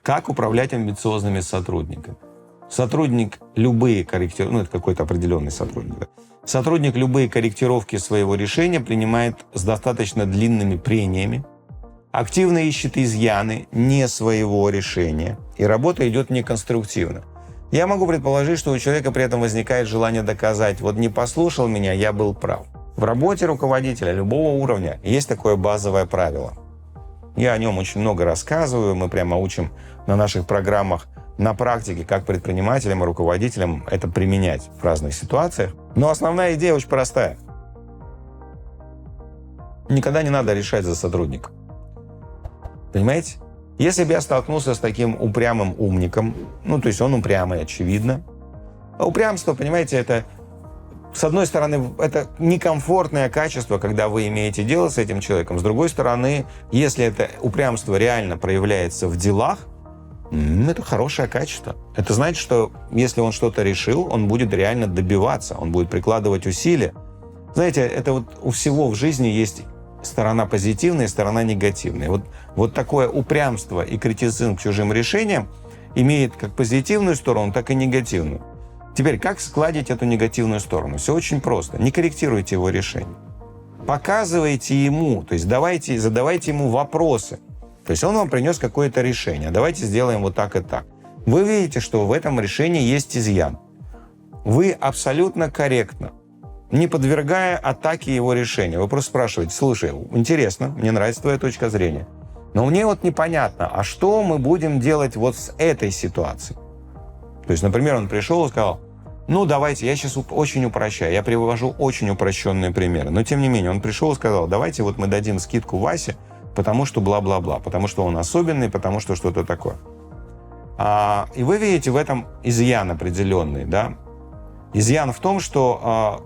Как управлять амбициозными сотрудниками? Сотрудник любые корректировки, это какой-то определенный сотрудник, да? Сотрудник любые корректировки своего решения принимает с достаточно длинными прениями, активно ищет изъяны не своего решения, и работа идет неконструктивно. Я могу предположить, что у человека при этом возникает желание доказать: вот не послушал меня, я был прав. В работе руководителя любого уровня есть такое базовое правило. Я о нем очень много рассказываю, мы прямо учим на наших программах на практике, как предпринимателям и руководителям это применять в разных ситуациях. Но основная идея очень простая. Никогда не надо решать за сотрудника. Понимаете? Если бы я столкнулся с таким упрямым умником, то есть он упрямый, очевидно. А упрямство, понимаете, это, с одной стороны, это некомфортное качество, когда вы имеете дело с этим человеком. С другой стороны, если это упрямство реально проявляется в делах, это хорошее качество. Это значит, что если он что-то решил, он будет реально добиваться, он будет прикладывать усилия. Знаете, это вот у всего в жизни есть сторона позитивная и сторона негативная. Вот такое упрямство и критицизм к чужим решениям имеет как позитивную сторону, так и негативную. Теперь, как сгладить эту негативную сторону? Все очень просто. Не корректируйте его решение. Показывайте ему, то есть задавайте ему вопросы. То есть он вам принес какое-то решение. Давайте сделаем вот так и так. Вы видите, что в этом решении есть изъян. Вы абсолютно корректно, не подвергая атаке его решения. Вы просто спрашиваете: слушай, интересно, мне нравится твоя точка зрения, но мне вот непонятно, а что мы будем делать вот с этой ситуацией? То есть, например, он пришел и сказал: давайте, я сейчас очень упрощаю, я привожу очень упрощенные примеры. Но, тем не менее, он пришел и сказал: давайте вот мы дадим скидку Васе, потому что бла-бла-бла, потому что он особенный, потому что что-то такое. И вы видите в этом изъян определенный, да? Изъян в том, что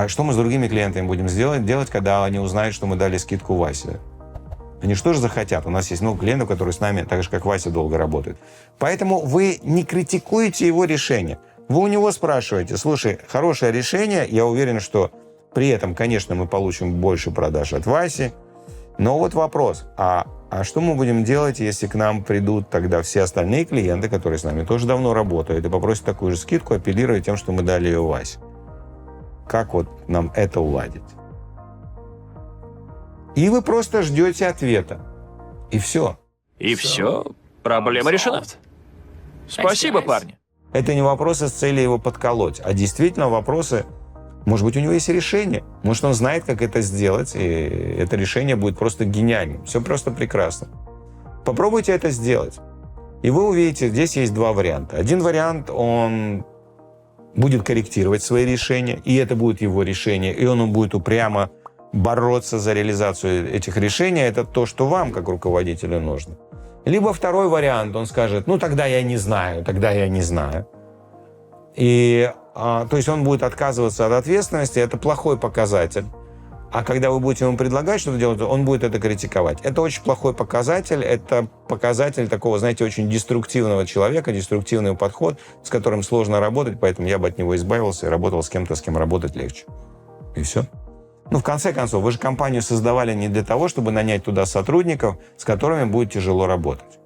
что мы с другими клиентами будем делать, когда они узнают, что мы дали скидку Васе? Они что же захотят? У нас есть много клиентов, которые с нами, так же, как Вася, долго работают. Поэтому вы не критикуете его решение. Вы у него спрашиваете: слушай, хорошее решение, я уверен, что при этом, конечно, мы получим больше продаж от Васи. Но вот вопрос, а что мы будем делать, если к нам придут тогда все остальные клиенты, которые с нами тоже давно работают, и попросят такую же скидку, апеллируя тем, что мы дали ее Васе? Как вот нам это уладить? И вы просто ждете ответа. И все. И все? Проблема решена. Спасибо, парни. Это не вопросы с целью его подколоть, а действительно вопросы. Может быть, у него есть решение. Может, он знает, как это сделать, и это решение будет просто гениальным. Все просто прекрасно. Попробуйте это сделать. И вы увидите, здесь есть два варианта. Один вариант, он будет корректировать свои решения, и это будет его решение, и он будет упрямо бороться за реализацию этих решений. Это то, что вам, как руководителю, нужно. Либо второй вариант, он скажет: тогда я не знаю. И то есть он будет отказываться от ответственности, это плохой показатель. А когда вы будете ему предлагать что-то делать, он будет это критиковать. Это очень плохой показатель, это показатель такого, знаете, очень деструктивного человека, деструктивный подход, с которым сложно работать, поэтому я бы от него избавился и работал с кем-то, с кем работать легче. И все. В конце концов, вы же компанию создавали не для того, чтобы нанять туда сотрудников, с которыми будет тяжело работать.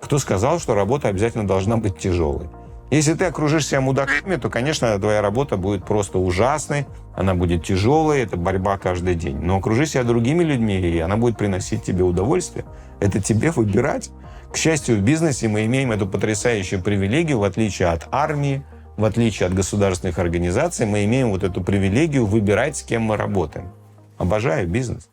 Кто сказал, что работа обязательно должна быть тяжелой? Если ты окружишь себя мудаками, то, конечно, твоя работа будет просто ужасной, она будет тяжелой, это борьба каждый день. Но окружи себя другими людьми, и она будет приносить тебе удовольствие. Это тебе выбирать. К счастью, в бизнесе мы имеем эту потрясающую привилегию, в отличие от армии, в отличие от государственных организаций, мы имеем вот эту привилегию выбирать, с кем мы работаем. Обожаю бизнес.